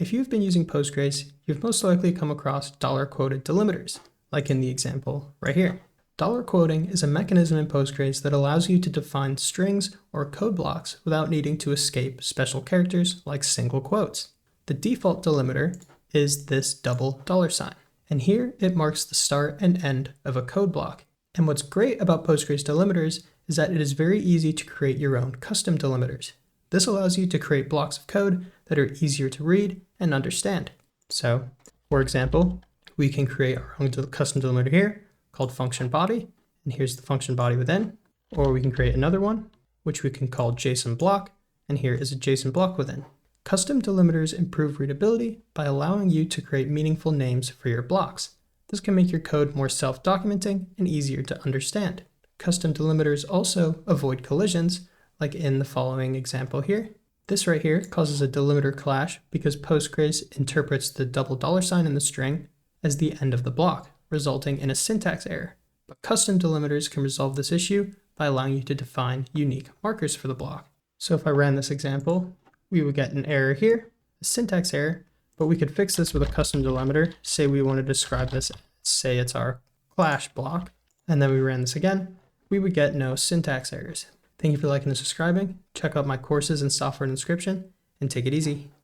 If you've been using Postgres, you've most likely come across $quoted delimiters, like in the example right here. Dollar quoting is a mechanism in Postgres that allows you to define strings or code blocks without needing to escape special characters like single quotes. The default delimiter is this double $sign, and here it marks the start and end of a code block. And what's great about Postgres delimiters is that it is very easy to create your own custom delimiters. This allows you to create blocks of code that are easier to read and understand. So, for example, we can create our own custom delimiter here called function body, and here's the function body within. Or we can create another one, which we can call JSON block, and here is a JSON block within. Custom delimiters improve readability by allowing you to create meaningful names for your blocks. This can make your code more self-documenting and easier to understand. Custom delimiters also avoid collisions, like in the following example here. This right here causes a delimiter clash because Postgres interprets the double $sign in the string as the end of the block, resulting in a syntax error. But custom delimiters can resolve this issue by allowing you to define unique markers for the block. So if I ran this example, we would get an error here, a syntax error, but we could fix this with a custom delimiter. Say we want to describe this, say it's our clash block, and then we ran this again, we would get no syntax errors. Thank you for liking and subscribing. Check out my courses in software and description, and take it easy.